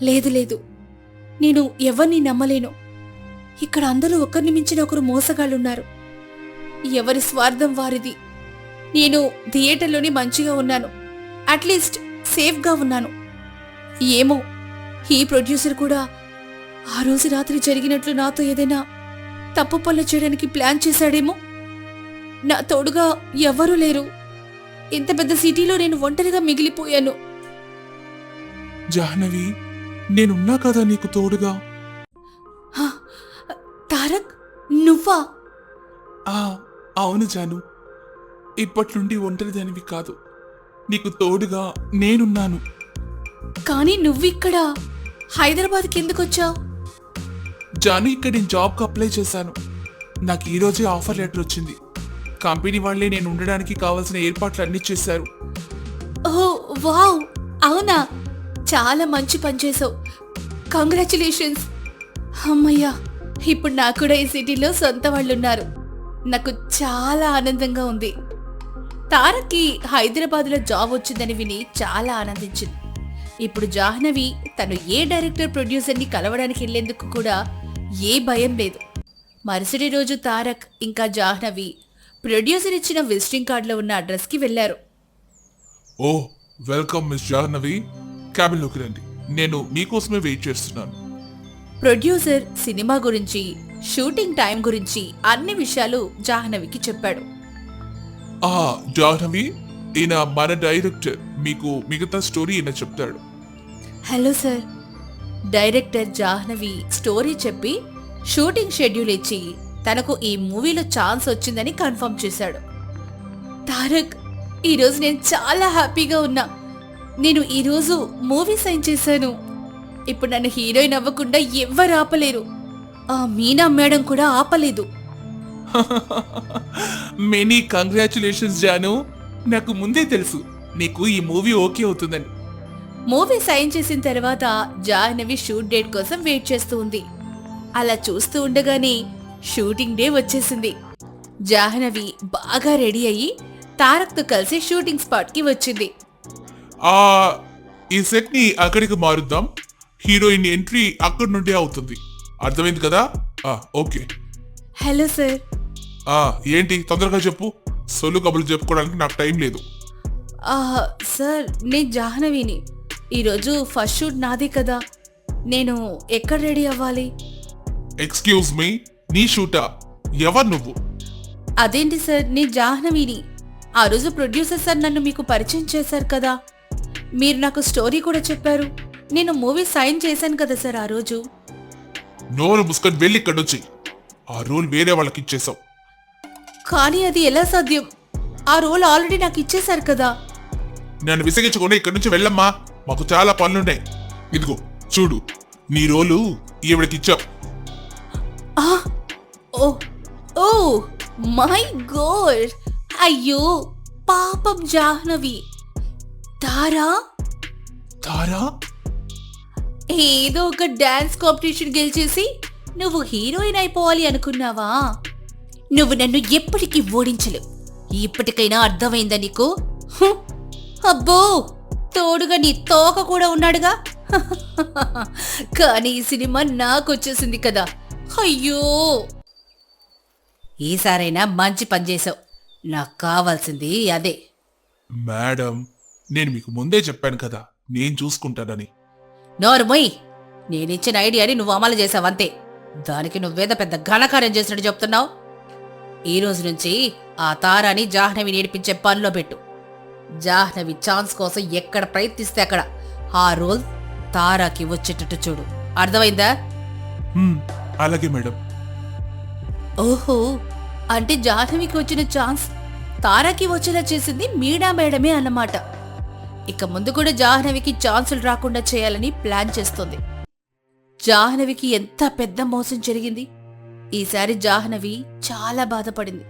లేదు లేదు, నేను ఎవరిని నమ్మలేను. ఇక్కడ అందరూ ఒకరిని మించిన ఒకరు మోసగాళ్ళున్నారు. ఎవరి స్వార్థం వారిది. నేను థియేటర్లోనే మంచిగా ఉన్నాను, అట్లీస్ట్ సేఫ్గా ఉన్నాను. ఏమో, ఈ ప్రొడ్యూసర్ కూడా ఆ రోజు రాత్రి జరిగినట్లు నాతో ఏదైనా తప్పు పనులు చేయడానికి ప్లాన్ చేశాడేమో. నా తోడుగా ఎవ్వరూ లేరు. ఇంత పెద్ద సిటీలో నేను ఒంటరిగా మిగిలిపోయాను. జాహ్నవి, నేనున్నా కదా నీకు తోడుగా. హ, తారక్, నువ్వా? అవును జాను, ఇప్పట్నుండి ఒంటరిదానివి కాదు, నీకు తోడుగా నేనున్నాను. కానీ నువ్విక్కడ హైదరాబాద్కి ఎందుకొచ్చావు? జాను, ఇక్కడ నేను జాబ్కి అప్లై చేశాను. నాకు ఈరోజే ఆఫర్ లెటర్ వచ్చింది. కంపెనీ వాళ్ళే నేను ఉండడానికి కావాల్సిన ఏర్పాట్లు అన్నీ చేశారు. ఓ వావ్, అవునా? చాలా మంచి పని చేసావు. కంగ్రాచులేషన్స్. అమ్మయ్యా, ఇప్పుడు నాకు కూడా ఈ సిటీలో సొంత వాళ్ళున్నారు. నాకు చాలా ఆనందంగా ఉంది. తారక్కి హైదరాబాద్లో జాబ్ వచ్చిందని విని చాలా ఆనందించింది. ఇప్పుడు జాహ్నవి తను ఏ డైరెక్టర్ ప్రొడ్యూసర్ని కలవడానికి వెళ్లేందుకు కూడా ఏ భయం లేదు. మరుసటి రోజు తారక్ ఇంకా జాహ్నవి ప్రొడ్యూసర్ ఇచ్చిన విజిటింగ్ కార్డులో ఉన్న అడ్రస్కి వెళ్లారు. ఓ వెల్కమ్ మిస్ జాహ్నవి, క్యాబిన్లోకి రండి, నేను మీకోసమే వెయిట్ చేస్తున్నాను. ప్రొడ్యూసర్ సినిమా గురించి, షూటింగ్ టైం గురించి అన్ని విషయాలు జాహ్నవికి చెప్పాడు. జాహ్నవి, ఈయన మన డైరెక్టర్, మీకు మిగతా స్టోరీ ఈయన చెప్తాడు. Hello sir. Director Jahnavi story చెప్పి షూటింగ్ షెడ్యూల్ ఇచ్చి తనకు ఈ మూవీలో ఛాన్స్ వచ్చిందని కన్ఫర్మ్ చేశాడు. తారక్, ఈరోజు నేను చాలా హ్యాపీగా ఉన్నా. నేను ఈరోజు మూవీ సైన్ చేశాను. ఇప్పుడు నన్ను హీరోయిన్ అవ్వకుండా ఎవ్వరు ఆపలేరు. ఆ మీనా మేడం కూడా ఆపలేదు. మెనీ కంగ్రాచులేషన్స్ జాను, నాకు ముందే తెలుసు నీకు ఈ మూవీ ఓకే అవుతుందని. మూవీ సైన్ చేసిన తర్వాత జాహ్నవి షూట్ డేట్ కోసం వెయిట్ చేస్తూ ఉంది. అలా చూస్తూ ఉండగానే షూటింగ్ డే వచ్చేసింది. జాహ్నవి బాగా రెడీ అయ్యి తారక్తో కలిసి షూటింగ్ స్పాట్ కి వచ్చింది. ఈ సెట్ ని అక్కడికి మారుద్దాం, హీరోయిన్ ఎంట్రీ అక్కడి నుండి అవుతుంది, అర్థమైంది కదా? ఓకే. Hello sir. ఏంటి తొందరగా చెప్పు, సొల్లు కబుర్లు చెప్పుకోవడానికి నాకు టైం లేదు. సార్, నేను జాహ్నవిని. ఈరోజు ఫస్ట్ షూట్ నాదే కదా, నేను ఎక్కడ రెడీ అవ్వాలి? ఎక్స్క్యూజ్ మీ, నీ షూటా? ఎవరు నువ్వు? అదేంటి సార్, నేను జాహ్నవిని. ఆ రోజు ప్రొడ్యూసర్ సార్ నన్ను మీకు పరిచయం చేశారు కదా, మీరు నాకు స్టోరీ కూడా చెప్పారు. నేను మూవీ సైన్ చేశాను కదా సార్ ఆ రోజు. నోరు ముసుకొని వెళ్ళి ఇక్కడ నుంచి, ఆ రోల్ వేరే వాళ్ళకి ఇచ్చేసావు. కానీ అది ఎలా సాధ్యం? ఆ రోల్ ఆల్రెడీ నాకు ఇచ్చేశారు కదా. నన్ను విసిగించుకొని ఇక్కడి నుంచి వెళ్ళమ్మా, మాకు చాలా పనులున్నాయి. ఇదిగో చూడు, నీ రోలు ఈవిడకిచ్చావు. ఓ ఓ మై గాడ్, అయ్యో పాపం జాహ్నవి. తారా తారా, ఏదో ఒక డాన్స్ కాంపిటీషన్ గెలిచేసి నువ్వు హీరోయిన్ అయిపోవాలి అనుకున్నావా? నువ్వు నన్ను ఎప్పటికీ ఓడించలేవు. ఇప్పటికైనా అర్థమైందా నీకు? అబ్బో, తోడుగా నీ తోక కూడా ఉన్నాడుగా. కానీ ఈ సినిమా నాకొచ్చేసింది కదా. అయ్యో, ఈసారైనా మంచి పని చేసావు. నాకు కావాల్సింది అదే. మేడం, నేను మీకు ముందే చెప్పాను కదా, నేను చూసుకుంటానని. నోరుమొయ్, నేనిచ్చిన ఐడియాని నువ్వు అమలు చేసావంతే. దానికి నువ్వేదో పెద్ద ఘనకార్యం చేసినట్టు చెప్తున్నావు. ఈ రోజు నుంచి ఆ తారాని జాహ్నవి నేర్పించే పనిలో పెట్టు. జాహ్నవి ఛాన్స్ కోసం ఎక్కడ ప్రయత్నిస్తే అక్కడ ఆ రోల్ తారాకి వచ్చేటట్టు చూడు, అర్థమైందా? అలాగే మేడం. ఓహో, అంటే జాహ్నవికి వచ్చిన ఛాన్స్ తారాకి వచ్చేలా చేసింది మీనా మేడమే అన్నమాట. ఇక ముందు కూడా జాహ్నవికి ఛాన్సులు రాకుండా చేయాలని ప్లాన్ చేస్తుంది. జాహ్నవికి ఎంత పెద్ద మోసం జరిగింది. ఈసారి జాహ్నవి చాలా బాధపడింది.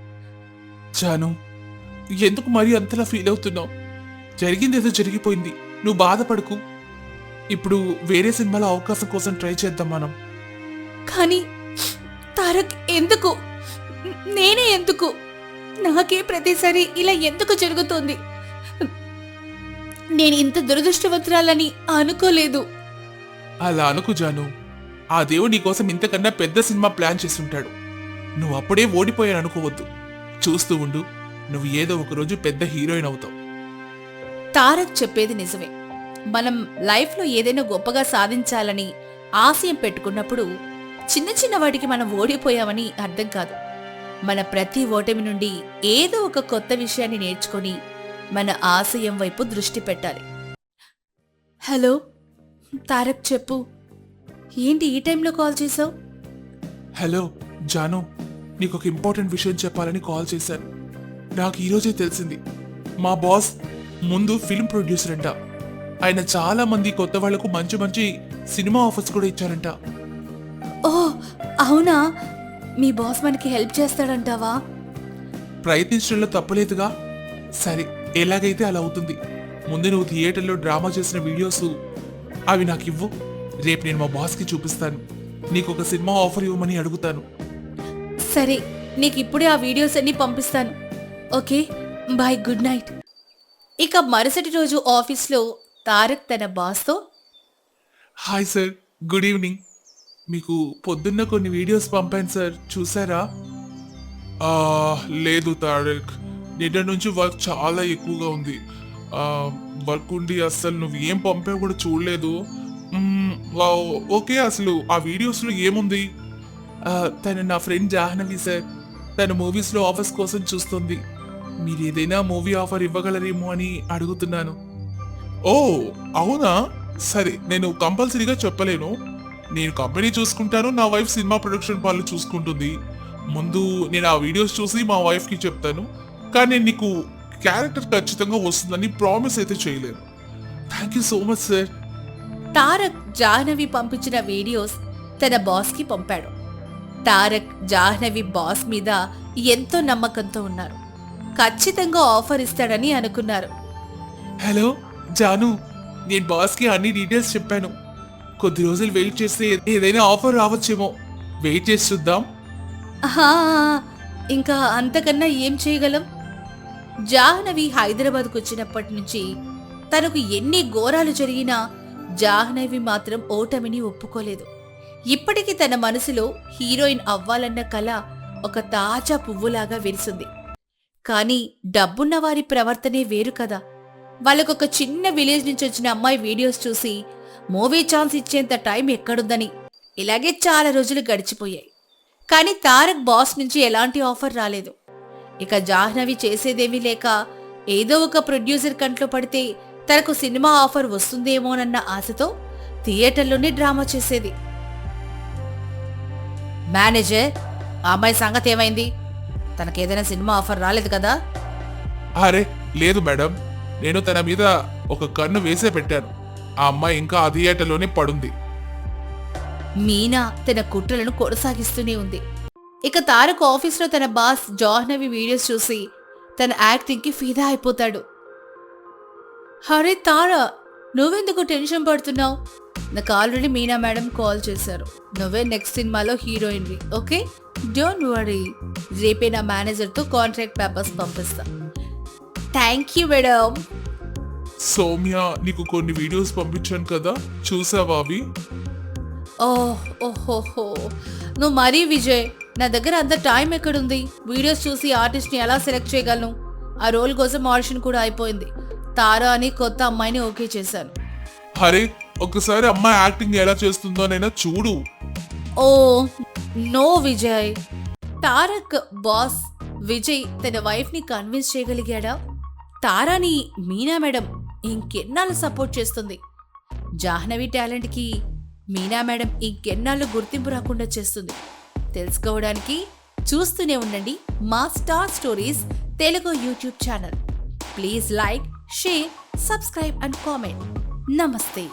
జాను, ఎందుకు మరీ అంతలా ఫీల్ అవుతున్నావు? జరిగిందేదో జరిగిపోయింది, నువ్వు బాధపడకు. ఇప్పుడు వేరే సినిమాలో అవకాశం కోసం ట్రై చేద్దాం మనం. కానీ తారక్ ఎందుకు? నేనే ఎందుకు? నాకే ప్రతిసారి ఇలా ఎందుకు జరుగుతోంది? నేను ఇంత దురదృష్టవంతురాలని అనుకోలేదు. అలా అనుకు జాను. ఆ దేవుడు నీకోసం ఇంతకన్నా పెద్ద సినిమా ప్లాన్ చేస్తుంటాడు. నువ్వు అప్పుడే ఓడిపోయాను అనుకోవద్దు. చూస్తూ ఉండు, నువ్వు ఏదో ఒకరోజు పెద్ద హీరోయిన్ అవుతావు. తారక్ చెప్పేది నిజమే. మనం లైఫ్లో ఏదైనా గొప్పగా సాధించాలని ఆశయం పెట్టుకున్నప్పుడు చిన్న చిన్న వాటికి మనం ఓడిపోయామని అర్థం కాదు. మన ప్రతి ఓటమి నుండి ఏదో ఒక కొత్త విషయాన్ని నేర్చుకొని మన ఆశయం వైపు దృష్టి పెట్టాలి. హలో తారక్, చెప్పు. ఏంటి ఈ టైంలో కాల్ చేసావు? హలో జాను, నీకు ఒక ఇంపార్టెంట్ విషయం చెప్పాలని కాల్ చేశాను. నాకు ఈరోజే తెలిసింది, మా బాస్ ముందు ఫిల్మ్ ప్రొడ్యూసర్ అంట. ఆయన చాలా మంది కొత్త వాళ్లకు మంచి మంచి సినిమా ఆఫర్స్ కూడా ఇచ్చారంట. ఓ అవునా? మీ బాస్ మనకి హెల్ప్ చేస్తాడంటావా? ప్రయత్నించడంలో తప్పలేదుగా. సరే, ఎలాగైతే అలా అవుతుంది. ముందు నువ్వు థియేటర్లో డ్రామా చేసిన వీడియోస్ అవి నాకు ఇవ్వు. రేపు నేను మా బాస్కి చూపిస్తాను. నీకు ఒక సినిమా ఆఫర్ ఇవ్వమని అడుగుతాను. సరే, నీకు ఇప్పుడే ఆ వీడియోస్ అన్ని పంపిస్తాను. Okay bye, good night. ఇక మరుసటి రోజు ఆఫీస్లో తారక్ తన బాస్తో, హాయ్ సార్, గుడ్ ఈవినింగ్. మీకు పొద్దున్న కొన్ని వీడియోస్ పంపాను సార్, చూసారా? లేదు తారక్, నిన్న నుంచి వర్క్ చాలా ఎక్కువగా ఉంది. వర్క్ ఉండి అస్సలు నువ్వు ఏం పంపావు కూడా చూడలేదు. ఓకే, అసలు ఆ వీడియోస్లో ఏముంది? తను నా ఫ్రెండ్ జాహ్నవి సార్. తను మూవీస్లో ఆఫర్స్ కోసం చూస్తుంది. మీరు ఏదైనా మూవీ ఆఫర్ ఇవ్వగలరేమో అని అడుగుతున్నాను. ఓ అవునా? సరే, నేను కంపల్సరీగా చెప్పలేను. నేను కంపెనీ చూసుకుంటాను, నా వైఫ్ సినిమా ప్రొడక్షన్ వాళ్ళు చూసుకుంటుంది. ముందు నేను ఆ వీడియోస్ చూసి మా వైఫ్కి చెప్తాను. కానీ నేను నీకు క్యారెక్టర్ ఖచ్చితంగా వస్తుందని ప్రామిస్ అయితే చేయలేను. Thank you so much sir. Tarak Jahnavi పంపించిన వీడియోస్ తన బాస్కి పంపాడు. తారక్ జాహ్నవి బాస్ మీద ఎంతో నమ్మకంతో ఉన్నారు. ఖచ్చితంగా ఆఫర్ ఇస్తాడని అనుకున్నారు. హలో జాను, నేను బాస్కి అన్ని డీటెయిల్స్ చెప్పాను. కొద్ది రోజులు వెయిట్ చేస్తే ఏదైనా ఆఫర్ రావచ్చేమో. వెయిట్ చేసి చూద్దాం. ఆహా, ఇంకా అంతకన్నా ఏం చేయగలం? జాహ్నవి హైదరాబాద్కు వచ్చినప్పటి నుంచి తనకు ఎన్ని ఘోరాలు జరిగినా జాహ్నవి మాత్రం ఓటమిని ఒప్పుకోలేదు. ఇప్పటికీ తన మనసులో హీరోయిన్ అవ్వాలన్న కల ఒక తాజా పువ్వులాగా విరిసింది. కానీ డబ్బున్న వారి ప్రవర్తనే వేరు కదా. వాళ్ళకొక చిన్న విలేజ్ నుంచి వచ్చిన అమ్మాయి వీడియోస్ చూసి మూవీ ఛాన్స్ ఇచ్చేంత టైం ఎక్కడుందని ఇలాగే చాలా రోజులు గడిచిపోయాయి. కానీ తారక్ బాస్ నుంచి ఎలాంటి ఆఫర్ రాలేదు. ఇక జాహ్నవి చేసేదేమీ లేక ఏదో ఒక ప్రొడ్యూసర్ కంట్లో పడితే తనకు సినిమా ఆఫర్ వస్తుందేమోనన్న ఆశతో థియేటర్లోనే డ్రామా చేసేది. మేనేజర్, ఆ అమ్మాయి సంగతి ఏమైంది? తనకేదైనా సినిమా ఆఫర్ రాలేదు కదా? అరే లేదు మేడం, నేను తన మీద ఒక కన్ను వేసే పెట్టాను. ఆ అమ్మాయి ఇంకా ఆ థియేటర్లోనే పడుంది. మీనా తన కుట్రలను కొనసాగిస్తూనే ఉంది. ఇక తారక్ ఆఫీస్లో తన బాస్ జాహ్నవి వీడియోస్ చూసి తన యాక్టింగ్కి ఫిదా అయిపోతాడు. హరే తారా, నువ్వెందుకు టెన్షన్ పడుతున్నావు? నాకు ఆల్రెడీ మీనా మేడం కాల్ చేశారు. నువ్వే నెక్స్ట్ సినిమాలో హీరోయిన్వి, ఓకే? Don't worry. రేపే నా మేనేజర్తో కాంట్రాక్ట్ పేపర్స్ పంపిస్తా. Thank you madam. సౌమ్య, నీకు కొన్ని వీడియోస్ పంపించాను కదా, చూసావా అవి? ఓహోహో, నువ్వు మరీ విజయ్, నా దగ్గర అంత టైం ఎక్కడుంది? వీడియోస్ చూసి ఆర్టిస్ట్ని ఎలా సెలెక్ట్ చేయగలను? ఆ రోల్ కోసం ఆడిషన్ కూడా అయిపోయింది. తారా అని కొత్త అమ్మాయిని ఓకే చేశాను. అరే, ఒకసారి అమ్మాయి యాక్టింగ్ ఎలా చేస్తుందోనైనా చూడు. Oh no Vijay. Tarak boss Vijay తన వైఫ్ని కన్విన్స్ చేయగలిగాడా? తారాని మీనా మేడం ఇంకెన్నాళ్ళు సపోర్ట్ చేస్తుంది. జాహ్నవి టాలెంట్కి మీనా మేడం ఇంకెన్నాళ్ళు గుర్తింపు రాకుండా చేస్తుంది. తెలుసుకోవడానికి చూస్తూనే ఉండండి మా star stories Telugu YouTube channel. Please like, share, subscribe and comment. నమస్తే.